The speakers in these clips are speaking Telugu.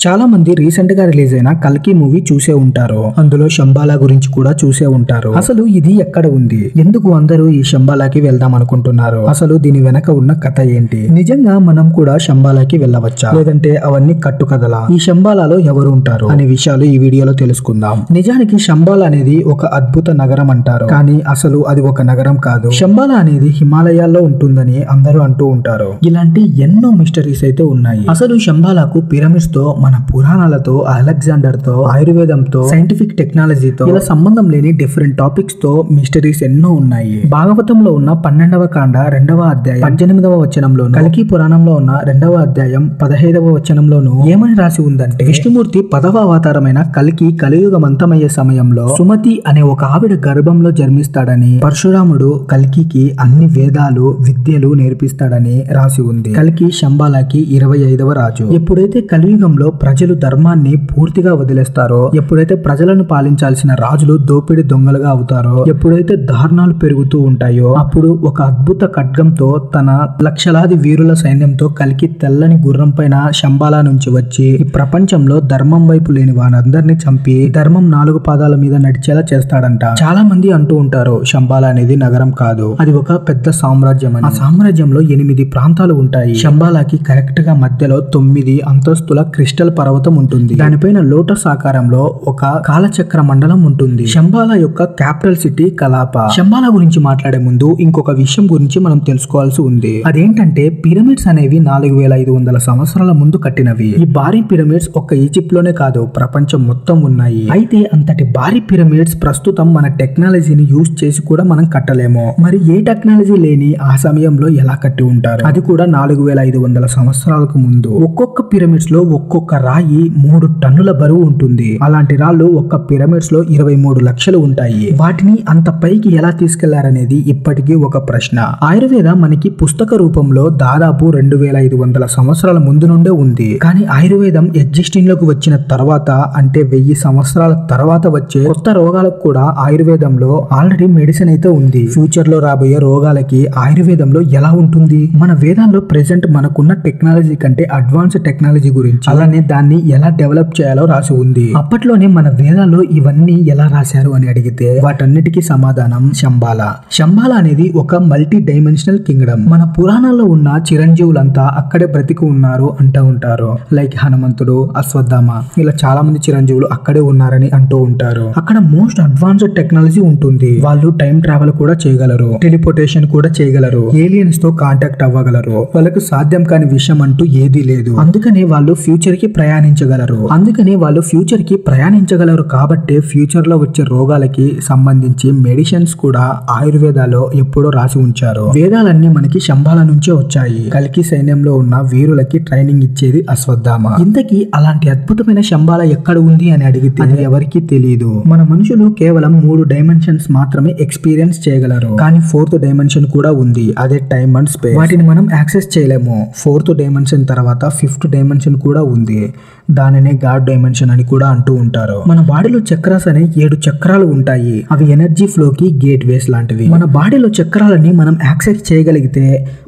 చాలా మంది రీసెంట్ గా రిలీజ్ అయిన కల్కి మూవీ చూసే ఉంటారు. అందులో శంబాలా గురించి కూడా చూసే ఉంటారు. అసలు ఇది ఎక్కడ ఉంది, ఎందుకు అందరూ ఈ శంబాలాకి వెళ్దాం అనుకుంటున్నారు, అసలు దీని వెనక ఉన్న కథ ఏంటి, నిజంగా మనం కూడా శంబాలాకి వెళ్ళవచ్చా, లేదంటే అవన్నీ కట్టుకథలా, ఈ శంబాలాలో ఎవరు ఉంటారు అనే విషయాలు ఈ వీడియోలో తెలుసుకుందాం. నిజానికి శంబాలా అనేది ఒక అద్భుత నగరం అంటారు, కానీ అసలు అది ఒక నగరం కాదు. శంబాలా అనేది హిమాలయాల్లో ఉంటుందని అందరూ అంటూ ఉంటారు. ఇలాంటి ఎన్నో మిస్టరీస్ అయితే ఉన్నాయి. అసలు శంబాలాకు పిరమిడ్స్ తో, మన పురాణాలతో, అలెగ్జాండర్ తో, ఆయుర్వేదంతో, సైంటిఫిక్ టెక్నాలజీతో ఇలా సంబంధం లేని డిఫరెంట్ టాపిక్స్ తో మిస్టరీస్ ఎన్నో ఉన్నాయి. భాగవతంలో ఉన్న 12వ కాండ 2వ అధ్యాయం 18వ వచనంలోను, కల్కి పురాణంలో ఉన్న 2వ అధ్యాయం 15వ వచనంలోను ఏమని రాసి ఉందంటే, విష్ణుమూర్తి 10వ అవతారమైన కల్కి కలియుగం అంతమయ్యే సమయంలో సుమతి అనే ఒక ఆవిడ గర్భంలో జన్మిస్తాడని, పరశురాముడు కల్కికి అన్ని వేదాలు, విద్యలు నేర్పిస్తాడని రాసి ఉంది. కల్కి శంబాలాకి 25వ రాజు. ఎప్పుడైతే కలియుగంలో ప్రజలు ధర్మాన్ని పూర్తిగా వదిలేస్తారో, ఎప్పుడైతే ప్రజలను పాలించాల్సిన రాజులు దోపిడి దొంగలుగా అవుతారో, ఎప్పుడైతే దారుణాలు పెరుగుతూ ఉంటాయో, అప్పుడు ఒక అద్భుత ఖడ్గంతో తన లక్షలాది వీరుల సైన్యంతో కల్కి తెల్లని గుర్రం పైన శంబాలా నుంచి వచ్చి ఈ ప్రపంచంలో ధర్మం వైపు లేని వారందరినీ చంపి ధర్మం 4 పాదాల మీద నడిచేలా చేస్తాడంట. చాలా మంది అంటూ ఉంటారు శంబాలా అనేది నగరం కాదు, అది ఒక పెద్ద సామ్రాజ్యం అని. ఆ సామ్రాజ్యంలో 8 ప్రాంతాలు ఉంటాయి. శంబాలాకి కరెక్ట్ గా మధ్యలో 9 అంతస్తుల క్రిస్టల్ పర్వతం ఉంటుంది. దానిపైన లోటస్ ఆకారంలో ఒక కాలచక్ర మండలం ఉంటుంది. శంబాలా యొక్క క్యాపిటల్ సిటీ కలాప. శంబాలా గురించి మాట్లాడే ముందు ఇంకొక విషయం గురించి మనం తెలుసుకోవాల్సి ఉంది. అదేంటంటే పిరమిడ్స్ అనేవి 4500 సంవత్సరాల ముందు కట్టినవి. ఈ భారీ పిరమిడ్స్ ఒక్క ఈజిప్ట్ లోనే కాదు, ప్రపంచం మొత్తం ఉన్నాయి. అయితే అంతటి భారీ పిరమిడ్స్ ప్రస్తుతం మన టెక్నాలజీని యూజ్ చేసి కూడా మనం కట్టలేము. మరి ఏ టెక్నాలజీ లేని ఆ సమయంలో ఎలా కట్టి ఉంటారు, అది కూడా 4500 సంవత్సరాలకు ముందు. ఒక్కొక్క పిరమిడ్స్ లో ఒక్కొక్క రాయి 3 టన్నుల బరువు ఉంటుంది. అలాంటి రాళ్లు ఒక్క పిరమిడ్స్ లో 23 లక్షలు ఉంటాయి. వాటిని అంత పైకి ఎలా తీసుకెళ్లారనేది ఇప్పటికీ ఒక ప్రశ్న. ఆయుర్వేద మనకి పుస్తక రూపంలో దాదాపు 2500 సంవత్సరాల ముందు నుండే ఉంది. కానీ ఆయుర్వేదం ఎగ్జిస్టింగ్ లోకి వచ్చిన తర్వాత, అంటే 1000 సంవత్సరాల తర్వాత వచ్చే కొత్త రోగాలకు కూడా ఆయుర్వేదంలో ఆల్రెడీ మెడిసిన్ అయితే ఉంది. ఫ్యూచర్ లో రాబోయే రోగాలకి ఆయుర్వేదంలో ఎలా ఉంటుంది, మన వేదాల్లో ప్రెసెంట్ మనకున్న టెక్నాలజీ కంటే అడ్వాన్స్ టెక్నాలజీ గురించి, అలానే దాన్ని ఎలా డెవలప్ చేయాలో రాసి ఉంది. అప్పట్లోనే మన వేదాల్లో ఇవన్నీ ఎలా రాశారు అని అడిగితే వాటన్నిటికీ సమాధానం శంబాలా. శంబాలా అనేది ఒక మల్టీ డైమెన్షనల్ కింగ్డమ్. మన పురాణాల్లో ఉన్న చిరంజీవులంతా అక్కడే బ్రతికి ఉన్నారు అంటూ ఉంటారు. లైక్ హనుమంతుడు, అశ్వత్థామ, ఇలా చాలా మంది చిరంజీవులు అక్కడే ఉన్నారని అంటూ ఉంటారు. అక్కడ మోస్ట్ అడ్వాన్స్డ్ టెక్నాలజీ ఉంటుంది. వాళ్ళు టైం ట్రావెల్ కూడా చేయగలరు, టెలిపోర్టేషన్ కూడా చేయగలరు, ఏలియన్స్ తో కాంటాక్ట్ అవ్వగలరు. వాళ్ళకు సాధ్యం కాని విషయం అంటూ ఏదీ లేదు. అందుకనే వాళ్ళు ఫ్యూచర్ కి ప్రయాణించగలరు కాబట్టి ఫ్యూచర్ లో వచ్చే రోగాలకి సంబంధించి మెడిసిన్స్ కూడా ఆయుర్వేదాలో ఎప్పుడో రాసి ఉంచారు. వేదాలన్నీ మనకి శంబాలా నుంచే వచ్చాయి. కల్కి సైన్యంలో ఉన్న వీరులకి ట్రైనింగ్ ఇచ్చేది అశ్వత్థామ. ఇంతకీ అలాంటి అద్భుతమైన శంబాలా ఎక్కడ ఉంది అని అడిగితే అది ఎవరికీ తెలియదు. మన మనుషులు కేవలం 3 డైమెన్షన్స్ మాత్రమే ఎక్స్పీరియన్స్ చేయగలరు, కానీ 4th డైమెన్షన్ కూడా ఉంది, అదే టైం అండ్ స్పేస్. వాటిని మనం యాక్సెస్ చేయలేము. 4th డైమెన్షన్ తర్వాత 5th డైమెన్షన్ కూడా ఉంది, దానినే గాడ్ డైమెన్షన్ అని కూడా అంటూ ఉంటారు. మన బాడీలో చక్రాస్ అనే 7 చక్రాలు ఉంటాయి. అవి ఎనర్జీ ఫ్లోకి గేట్ వేస్ లాంటివి. మన బాడీలో చక్రాలని మనం యాక్సెస్ చేయగలిగితే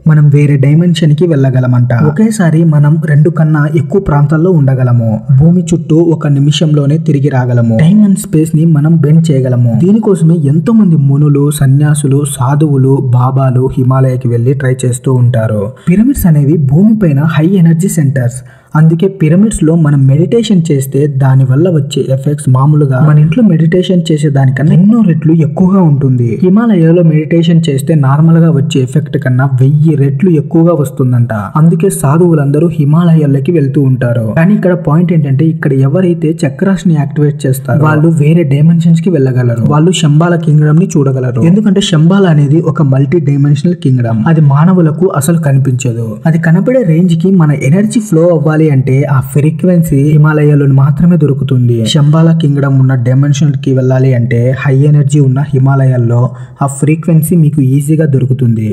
మనం వేరే డైమెన్షన్ కి వెళ్ళగలమంట. ఒకేసారి మనం 2 కన్నా ఎక్కువ ప్రాంతాల్లో ఉండగలము. భూమి చుట్టూ 1 నిమిషంలోనే తిరిగి రాగలము. టైం అండ్ స్పేస్ ని మనం బెండ్ చేయగలము. దీనికోసమే ఎంతో మంది మునులు, సన్యాసులు, సాధువులు, బాబాలు హిమాలయకి వెళ్లి ట్రై చేస్తూ ఉంటారు. పిరమిడ్స్ అనేవి భూమి పైన హై ఎనర్జీ సెంటర్స్. అందుకే పిరమిడ్స్ లో మనం మెడిటేషన్ చేస్తే దాని వల్ల వచ్చే ఎఫెక్ట్స్ మామూలుగా మన ఇంట్లో మెడిటేషన్ చేసే దానికన్నా ఎన్నో రెట్లు ఎక్కువగా ఉంటుంది. హిమాలయాలో మెడిటేషన్ చేస్తే నార్మల్ గా వచ్చే ఎఫెక్ట్ కన్నా 1000 రెట్లు ఎక్కువగా వస్తుందంట. అందుకే సాధువులందరూ హిమాలయాల్లోకి వెళ్తూ ఉంటారు. కానీ ఇక్కడ పాయింట్ ఏంటంటే, ఇక్కడ ఎవరైతే చక్రాస్ ని యాక్టివేట్ చేస్తారో వాళ్ళు వేరే డైమెన్షన్స్ కి వెళ్ళగలరు. వాళ్ళు శంబాలా కింగ్డమ్ ని చూడగలరు. ఎందుకంటే శంబాలా అనేది ఒక మల్టీ డైమెన్షనల్ కింగ్డమ్. అది మానవులకు అసలు కనిపించదు. అది కనపడే రేంజ్ కి మన ఎనర్జీ ఫ్లో అవ్వాలి అంటే ఆ ఫ్రీక్వెన్సీ హిమాలయాల్లో మాత్రమే దొరుకుతుంది. శంబాలా కింగ్డమ్ ఉన్న డైమెన్షన్ కి వెళ్ళాలి అంటే హై ఎనర్జీ ఉన్న హిమాలయాల్లో ఆ ఫ్రీక్వెన్సీ మీకు ఈజీగా దొరుకుతుంది.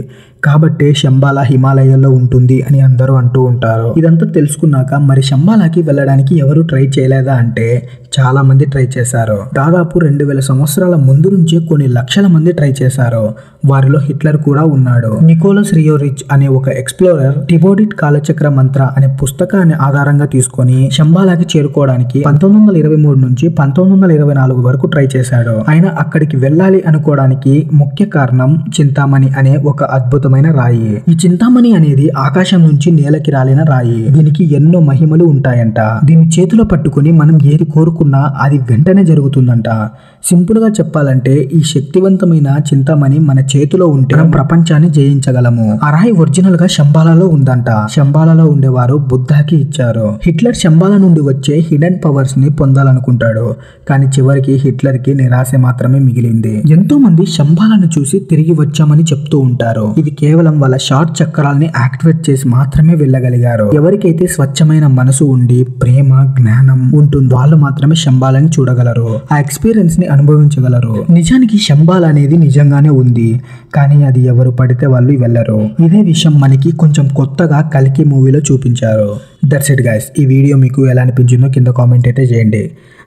కాబట్టి శంబాలా హిమాలయాల్లో ఉంటుంది అని అందరూ అంటూ ఉంటారు. ఇదంతా తెలుసుకున్నాక మరి శంబాలాకి వెళ్ళడానికి ఎవరు ట్రై చేయలేదా అంటే చాలా మంది ట్రై చేశారు. దాదాపు 2000 సంవత్సరాల ముందు నుంచే కొన్ని లక్షల మంది ట్రై చేశారు. వారిలో హిట్లర్ కూడా ఉన్నాడు. నికోలస్ రియోరిచ్ అనే ఒక ఎక్స్ప్లోరర్ టిబోడిట్ కాలచక్ర మంత్ర అనే పుస్తకాన్ని ఆధారంగా తీసుకొని శంబాలాకి చేరుకోవడానికి 1923 నుంచి 1924 వరకు ట్రై చేశాడు. ఆయన అక్కడికి వెళ్ళాలి అనుకోవడానికి ముఖ్య కారణం చింతామణి అనే ఒక అద్భుతమైన రాయి. ఈ చింతామణి అనేది ఆకాశం నుంచి నేలకి రాలిన రాయి. దీనికి ఎన్నో మహిమలు ఉంటాయంట. దీన్ని చేతిలో పట్టుకుని మనం ఏది కోరుకున్నా అది వెంటనే జరుగుతుందంట. సింపుల్ గా చెప్పాలంటే ఈ శక్తివంతమైన చింతామణి మన చేతిలో ఉంటే మనం ప్రపంచాన్ని జయించగలము. ఆ రాయి ఒరిజినల్ గా శంబాలాలో ఉందంట. శంబాలాలో ఉండేవారు బుద్ధాకి ఇచ్చారు. హిట్లర్ శంబాలా నుండి వచ్చే హిడెన్ పవర్స్ ని పొందాలనుకుంటాడు. కానీ చివరికి హిట్లర్ కి నిరాశ మాత్రమే మిగిలింది. ఎంతో మంది శంబాలాను చూసి తిరిగి వచ్చామని చెప్తూ ఉంటారు. ఇది కేవలం వాళ్ళ షార్ట్ చక్రాలని యాక్టివేట్ చేసి మాత్రమే వెళ్ళగలిగారు. ఎవరికైతే స్వచ్ఛమైన మనసు ఉండి ప్రేమ జ్ఞానం ఉంటుందో వాళ్ళు మాత్రమే శంబాలాని చూడగలరు. ఆ ఎక్స్పీరియన్స్ ని అనుభవించగలరు. నిజానికి శంబాలా అనేది నిజంగానే ఉంది, కానీ అది ఎవరు పడితే వాళ్ళు వెళ్ళరు. ఇదే విషయం మనకి కొంచెం కొత్తగా కల్కి మూవీలో చూపించారు. That's it guys. ఈ వీడియో మీకు ఎలా అనిపించిందో కింద కామెంట్ అయితే చేయండి.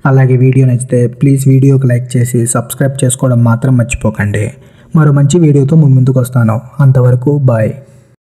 అలాగే వీడియో నచ్చితే ప్లీజ్ వీడియోకి లైక్ చేసి సబ్స్క్రైబ్ చేసుకోవడం మాత్రం మర్చిపోకండి. మరో మంచి వీడియోతో ముందుకు వస్తాను. అంతవరకు బాయ్.